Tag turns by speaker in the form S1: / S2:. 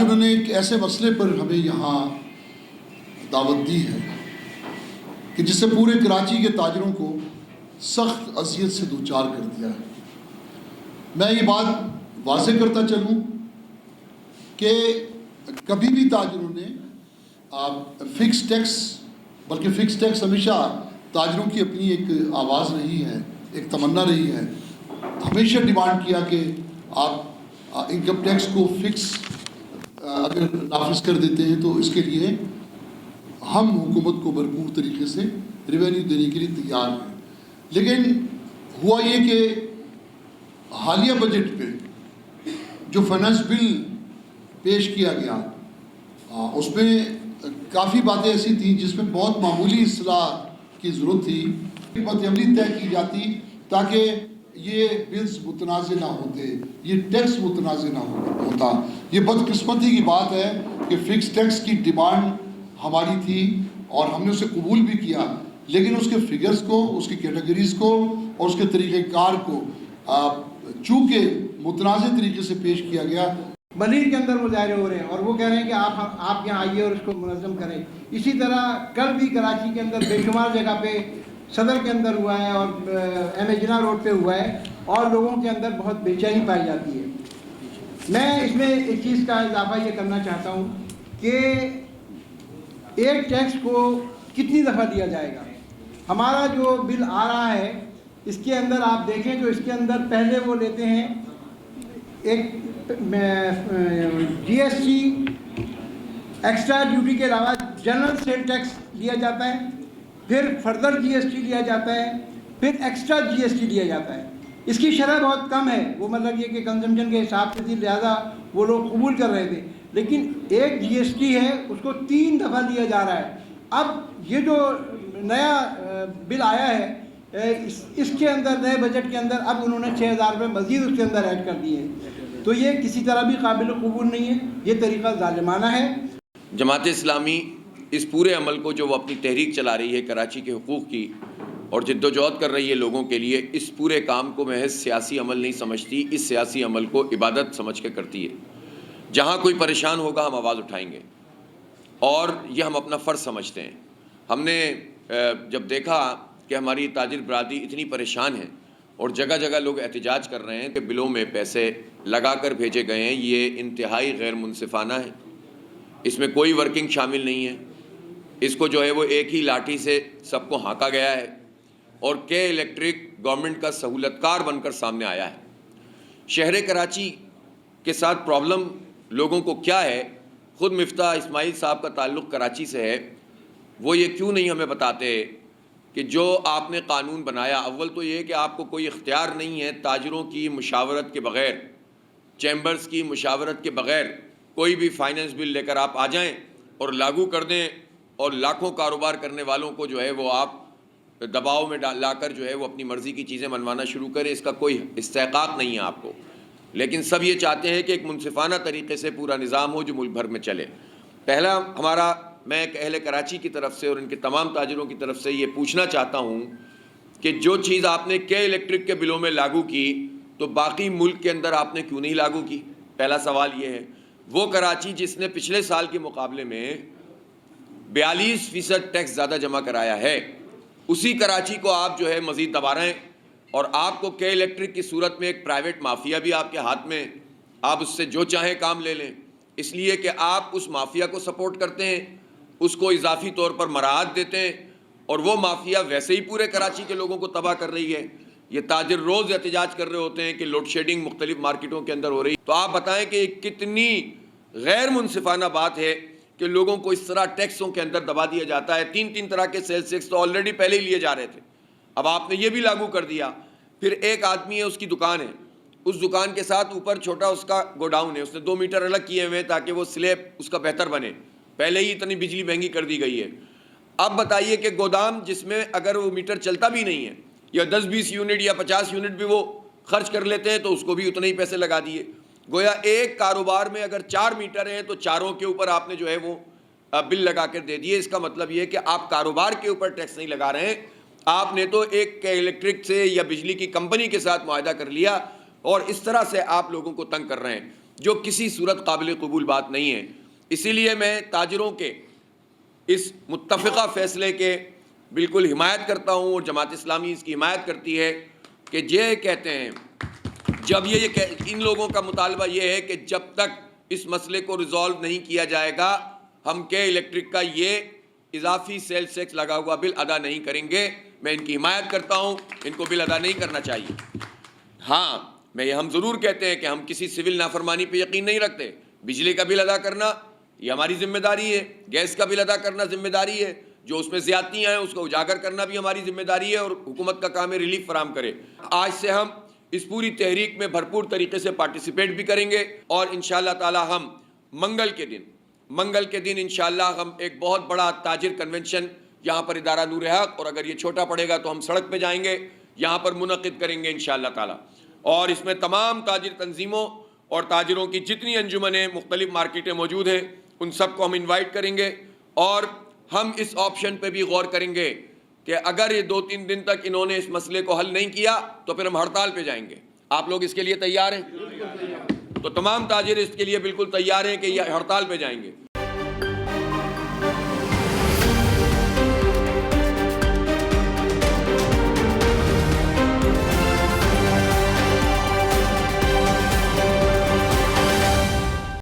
S1: آج انہوں نے ایک ایسے مسئلے پر ہمیں یہاں دعوت دی ہے کہ جس سے پورے کراچی کے تاجروں کو سخت اذیت سے دوچار کر دیا ہے۔ میں یہ بات واضح کرتا چلوں کہ کبھی بھی تاجروں نے فکس ٹیکس، بلکہ فکس ٹیکس ہمیشہ تاجروں کی اپنی ایک آواز رہی ہے، ایک تمنا رہی ہے، ہمیشہ ڈیمانڈ کیا کہ آپ انکم ٹیکس کو فکس اگر نافذ کر دیتے ہیں تو اس کے لیے ہم حکومت کو بھرپور طریقے سے ریونیو دینے کے لیے تیار ہیں۔ لیکن ہوا یہ کہ حالیہ بجٹ پہ جو فائنانس بل پیش کیا گیا اس میں کافی باتیں ایسی تھیں جس میں بہت معمولی اصلاح کی ضرورت تھی، حکمت عملی طے کی جاتی تاکہ یہ بلز متنازع نہ ہوتے، یہ ٹیکس متنازع نہ ہوتا۔ یہ بدقسمتی کی بات ہے کہ فکس ٹیکس کی ڈیمانڈ ہماری تھی اور ہم نے اسے قبول بھی کیا، لیکن اس کے فگرز کو، اس کی کیٹیگریز کو اور اس کے طریقہ کار کو چونکہ متنازع طریقے سے پیش کیا گیا۔
S2: منیر کے اندر مظاہرے ہو رہے ہیں اور وہ کہہ رہے ہیں کہ آپ یہاں آئیے اور اس کو منظم کریں۔ اسی طرح کل بھی کراچی کے اندر بے شمار جگہ پہ صدر کے اندر ہوا ہے اور ایم اے جناح روڈ پہ ہوا ہے اور لوگوں کے اندر بہت بے چینی پائی جاتی ہے۔ میں اس میں ایک چیز کا اضافہ یہ کرنا چاہتا ہوں کہ ایک ٹیکس کو کتنی دفعہ دیا جائے گا۔ ہمارا جو بل آ رہا ہے اس کے اندر آپ دیکھیں تو اس کے اندر پہلے وہ لیتے ہیں ایک جی ایس ٹی ایکسٹرا ڈیوٹی کے علاوہ جنرل سیل ٹیکس لیا جاتا ہے، پھر فردر جی ایس ٹی لیا جاتا ہے، پھر ایکسٹرا جی ایس ٹی لیا جاتا ہے۔ اس کی شرح بہت کم ہے، وہ مطلب یہ کہ کنزمپشن کے حساب سے تھی، لہٰذا وہ لوگ قبول کر رہے تھے، لیکن ایک جی ایس ٹی ہے اس کو 3 دفعہ لیا جا رہا ہے۔ اب یہ جو نیا بل آیا ہے اس کے اندر، نئے بجٹ کے اندر، اب انہوں نے 6,000 روپے مزید اس کے اندر ایڈ کر دیے ہیں، تو یہ کسی طرح بھی قابل قبول نہیں ہے، یہ طریقہ ظالمانہ ہے۔
S3: جماعت اسلامی اس پورے عمل کو جو وہ اپنی تحریک چلا رہی ہے کراچی کے حقوق کی اور جدوجہد کر رہی ہے لوگوں کے لیے، اس پورے کام کو محض سیاسی عمل نہیں سمجھتی، اس سیاسی عمل کو عبادت سمجھ کے کرتی ہے۔ جہاں کوئی پریشان ہوگا ہم آواز اٹھائیں گے اور یہ ہم اپنا فرض سمجھتے ہیں۔ ہم نے جب دیکھا کہ ہماری تاجر برادری اتنی پریشان ہے اور جگہ جگہ لوگ احتجاج کر رہے ہیں کہ بلوں میں پیسے لگا کر بھیجے گئے ہیں، یہ انتہائی غیر منصفانہ ہے، اس میں کوئی ورکنگ شامل نہیں ہے، اس کو جو ہے وہ ایک ہی لاٹھی سے سب کو ہانکا گیا ہے اور کے الیکٹرک گورنمنٹ کا سہولت کار بن کر سامنے آیا ہے۔ شہر کراچی کے ساتھ پرابلم لوگوں کو کیا ہے، خود مفتاح اسماعیل صاحب کا تعلق کراچی سے ہے، وہ یہ کیوں نہیں ہمیں بتاتے کہ جو آپ نے قانون بنایا، اول تو یہ کہ آپ کو کوئی اختیار نہیں ہے تاجروں کی مشاورت کے بغیر، چیمبرز کی مشاورت کے بغیر کوئی بھی فائنانس بل لے کر آپ آ جائیں اور لاگو کر دیں اور لاکھوں کاروبار کرنے والوں کو جو ہے وہ آپ دباؤ میں لا کر جو ہے وہ اپنی مرضی کی چیزیں منوانا شروع کریں۔ اس کا کوئی استحقاق نہیں ہے آپ کو، لیکن سب یہ چاہتے ہیں کہ ایک منصفانہ طریقے سے پورا نظام ہو جو ملک بھر میں چلے۔ پہلا ہمارا، میں ایک اہل کراچی کی طرف سے اور ان کے تمام تاجروں کی طرف سے یہ پوچھنا چاہتا ہوں کہ جو چیز آپ نے کے الیکٹرک کے بلوں میں لاگو کی تو باقی ملک کے اندر آپ نے کیوں نہیں لاگو کی؟ پہلا سوال یہ ہے۔ وہ کراچی جس نے پچھلے سال کے مقابلے میں 42% ٹیکس زیادہ جمع کرایا ہے، اسی کراچی کو آپ جو ہے مزید دبا رہے ہیں اور آپ کو کے الیکٹرک کی صورت میں ایک پرائیویٹ مافیا بھی آپ کے ہاتھ میں، آپ اس سے جو چاہیں کام لے لیں، اس لیے کہ آپ اس مافیا کو سپورٹ کرتے ہیں، اس کو اضافی طور پر مراعات دیتے ہیں اور وہ مافیا ویسے ہی پورے کراچی کے لوگوں کو تباہ کر رہی ہے۔ یہ تاجر روز احتجاج کر رہے ہوتے ہیں کہ لوڈ شیڈنگ مختلف مارکیٹوں کے اندر ہو رہی ہے، تو آپ بتائیں کہ یہ کتنی غیر منصفانہ بات ہے کہ لوگوں کو اس طرح ٹیکسوں کے اندر دبا دیا جاتا ہے۔ 3 طرح کے سیلز ٹیکس تو آلریڈی پہلے ہی لیے جا رہے تھے، اب آپ نے یہ بھی لاگو کر دیا۔ پھر ایک آدمی ہے، اس کی دکان ہے، اس دکان کے ساتھ اوپر چھوٹا اس کا گوڈاؤن ہے، اس نے 2 میٹر الگ کیے ہوئے تاکہ وہ سلیب اس کا بہتر بنے، پہلے ہی اتنی بجلی مہنگی کر دی گئی ہے۔ اب بتائیے کہ گودام جس میں اگر وہ میٹر چلتا بھی نہیں ہے، یا 10-20 یونٹ یا 50 یونٹ بھی وہ خرچ کر لیتے ہیں تو اس کو بھی اتنے ہی پیسے لگا دیے۔ گویا ایک کاروبار میں اگر 4 میٹر ہیں تو چاروں کے اوپر آپ نے جو ہے وہ بل لگا کر دے دیے۔ اس کا مطلب یہ کہ آپ کاروبار کے اوپر ٹیکس نہیں لگا رہے ہیں، آپ نے تو ایک الیکٹرک سے یا بجلی کی کمپنی کے ساتھ معاہدہ کر لیا اور اس طرح سے آپ لوگوں کو تنگ کر رہے ہیں۔ جو کسی صورت قابل قبول بات نہیں ہے۔ اسی لیے میں تاجروں کے اس متفقہ فیصلے کے بالکل حمایت کرتا ہوں، اور جماعت اسلامی اس کی حمایت کرتی ہے کہ یہ کہتے ہیں، جب ان لوگوں کا مطالبہ یہ ہے کہ جب تک اس مسئلے کو ریزالو نہیں کیا جائے گا، ہم کے الیکٹرک کا یہ اضافی سیلز ٹیکس لگا ہوا بل ادا نہیں کریں گے۔ میں ان کی حمایت کرتا ہوں، ان کو بل ادا نہیں کرنا چاہیے۔ ہاں، ہم ضرور کہتے ہیں کہ ہم کسی سول نافرمانی پہ یقین نہیں رکھتے۔ بجلی کا بل ادا کرنا یہ ہماری ذمہ داری ہے، گیس کا بل ادا کرنا ذمہ داری ہے، جو اس میں زیادتیاں ہیں اس کو اجاگر کرنا بھی ہماری ذمہ داری ہے، اور حکومت کا کام ہے ریلیف فراہم کرے۔ آج سے ہم اس پوری تحریک میں بھرپور طریقے سے پارٹیسپیٹ بھی کریں گے، اور انشاءاللہ تعالی ہم منگل کے دن انشاءاللہ ہم ایک بہت بڑا تاجر کنونشن یہاں پر ادارہ نور حق، اور اگر یہ چھوٹا پڑے گا تو ہم سڑک پہ جائیں گے، یہاں پر منعقد کریں گے انشاءاللہ تعالی، اور اس میں تمام تاجر تنظیموں اور تاجروں کی جتنی انجمنیں مختلف مارکیٹیں موجود ہیں ان سب کو ہم انوائٹ کریں گے، اور ہم اس آپشن پہ بھی غور کریں گے کہ اگر یہ 2-3 دن تک انہوں نے اس مسئلے کو حل نہیں کیا تو پھر ہم ہڑتال پہ جائیں گے۔ آپ لوگ اس کے لیے تیار ہیں؟ تو تمام تاجر اس کے لیے بالکل تیار ہیں کہ یہ ہڑتال پہ جائیں گے۔